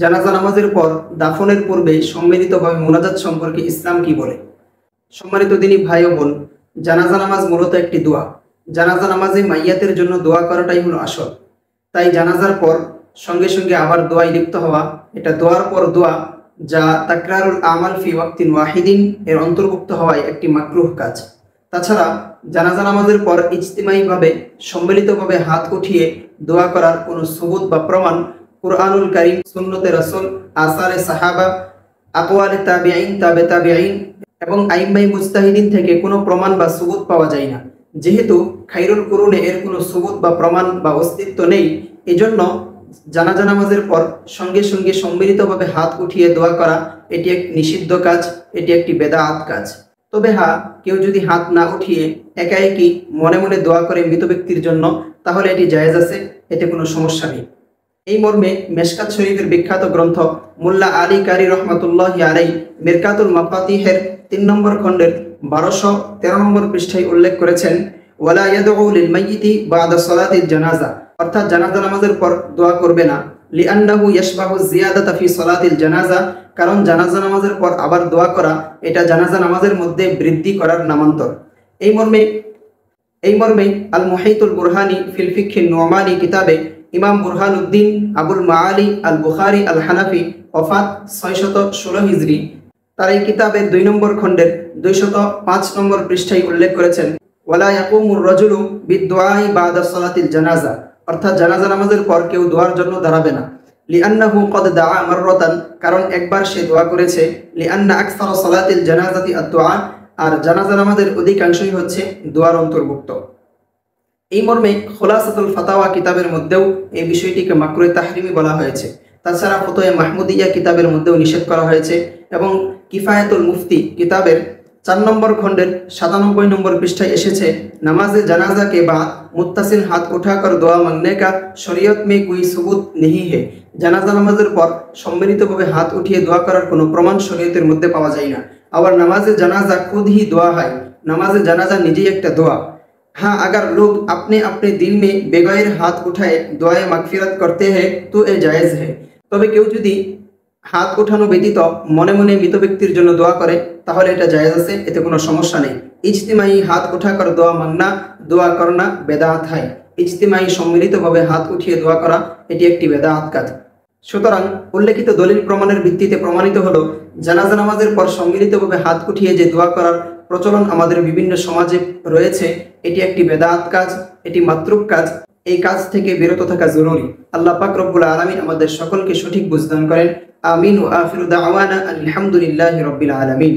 জানাজা নামাজের পর দাফনের পূর্বে সম্মিলিতভাবে মোনাজাত সম্পর্কে ইসলাম কি বলে? সম্মানিত দিনী ভাই ও বোন, জানাজা নামাজ মূলত একটি দোয়া। জানাজা নামাজে মাইয়াতের জন্য দোয়া করাটাই হলো আসল। তাই জানাজার পর সঙ্গে সঙ্গে আবার দোয়ায় লিপ্ত হওয়া, এটা দোয়ার পর দোয়া, যা তাকরারুল আমাল ফি ওয়াক্তিন ওয়াহিদিন এর অন্তর্ভুক্ত হওয়ায় একটি মাকরুহ কাজ। তাছাড়া জানাজা নামাজের পর ইজতিমাইভাবে সম্মিলিতভাবে হাত উঠিয়ে দোয়া করার কোনো সুবুত বা প্রমাণ কুরআনুল কারীম, সুন্নতে রাসূল, আসারে সাহাবা, আকওয়ালে তাবিঈন, তাবে তাবিঈন এবং আইম্মায়ে মুজতাহিদিন থেকে কোনো প্রমাণ বা সুবুত পাওয়া যায় না। যেহেতু খাইরুল কুরুনে এর কোনো সুবুত বা প্রমাণ বা অস্তিত্ব নেই, এজন্য জানাজা নামাজের পর সঙ্গে সঙ্গে সম্মিলিতভাবে হাত উঠিয়ে দোয়া করা এটি এক নিষিদ্ধ কাজ, এটি একটি বেদাত কাজ। তবে হ্যাঁ, কেউ যদি হাত না উঠিয়ে একা একই মনে মনে দোয়া করে মৃত ব্যক্তির জন্য, তাহলে এটি জায়েজ আছে, এতে কোনো সমস্যা নেই। এই মর্মে মেশকাত শরীফের বিখ্যাত গ্রন্থ মোল্লা আলী কারি রহমাতুল্লাহি আলাইহি মিরকাতুল মাফাতিহের 3 নম্বর খণ্ডের 1213 নম্বর পৃষ্ঠায় উল্লেখ করেছেন, ওয়ালা ইয়াদউ লিল মাইয়িতি বাদা সালাতিল জানাজা, অর্থাৎ জানাজা নামাজের পর দোয়া করবে না। লিআন্নাহু ইয়াশবাহু জিয়াদাতা ফি সালাতিল জানাজা, কারণ জানাজা নামাজের পর আবার দোয়া করা এটা জানাজা নামাজের মধ্যে বৃদ্ধি করার নামান্তর। এই মর্মে আল মুহাইতুল বুরহানি ফিল ফিকহিন নুমানি কিতাবে ইমাম বুরহানুদ্দিন আবুল মাআলি আল বুখারী আল হানাফি ওফাত 616 হিজরি, তার এই কিতাবের 2 নম্বর খণ্ডের 205 নম্বর পৃষ্ঠায় উল্লেখ করেছেন, ওয়ালা ইয়াকুমুর রাজুলু বিদুআই বাদা সালাতিল জানাজা, অর্থাৎ জানাজা নামাজের পর কেউ দোয়ার জন্য দাঁড়াবে না। লিআন্নাহু ক্বাদ দাআ মাররাতান, কারণ একবার সে দোয়া করেছে। লিআন্না আকসারা সালাতিল জানাজাতি আদ-দুআ, আর জানাজা নামাজের অধিকাংশই হচ্ছে দোয়ার অন্তর্ভুক্ত। এই মর্মে খুলাসাতুল ফাতাওয়া কিতাবের মধ্যেও এই বিষয়টিকে মাকরুহে তাহরিমি বলা হয়েছে। তাছাড়া ফতোয়া মাহমুদিয়া কিতাবের মধ্যেও নিষেধ করা হয়েছে এবং কিফায়াতুল মুফতি কিতাবের 4 নম্বর খণ্ডের 97 নম্বর পৃষ্ঠায় এসেছে, नमाज़े जनाजा के बाद मुत्तसिल हाथ उठाकर दुआ मांगने का शरीयत में कोई सबूत नहीं है। জানাজা নামাজের পর সম্মিলিতভাবে হাত উঠিয়ে দোয়া করার কোনো প্রমাণ শরীয়তের মধ্যে পাওয়া যায় না। और नमाज़े जनाजा खुद ही दुआ है, नमाज़े जनाजा निजी एक दुआ। हाँ, अगर लोग अपने अपने दिल में बेगैर हाथ उठाए दुआए मगफिरत करते हैं तो ये जायज़ है। তবে কেউ যদি হাত উঠানো ব্যতীত মনে মনে মৃত ব্যক্তির জন্য দোয়া করে তাহলে এটা জায়েজ আছে, এতে কোনো সমস্যা নেই। ইজতিমাই হাত উঠাकर দোয়া মাংনা, দোয়া করনা বেদাত হয়। ইজতিমাই সম্মিলিতভাবে হাত উঠিয়ে দোয়া করা এটি একটি বেদাত কাজ। সুতরাং উল্লেখিত দলিল প্রমাণের ভিত্তিতে প্রমাণিত হলো, জানাজা নামাজের পর সম্মিলিতভাবে হাত উঠিয়ে যে দোয়া করার প্রচলন আমাদের বিভিন্ন সমাজে রয়েছে, এটি একটি বেদাত কাজ, এটি মাতরুক কাজ। এই কাজ থেকে বিরত থাকা জরুরি। আল্লাহ পাক রব্বুল আলামিন আমাদের সকলকে সঠিক বুঝদান করেন। আমিন ওয়া আখিরু দাওয়ানা আলহামদুলিল্লাহি রাব্বিল আলামিন।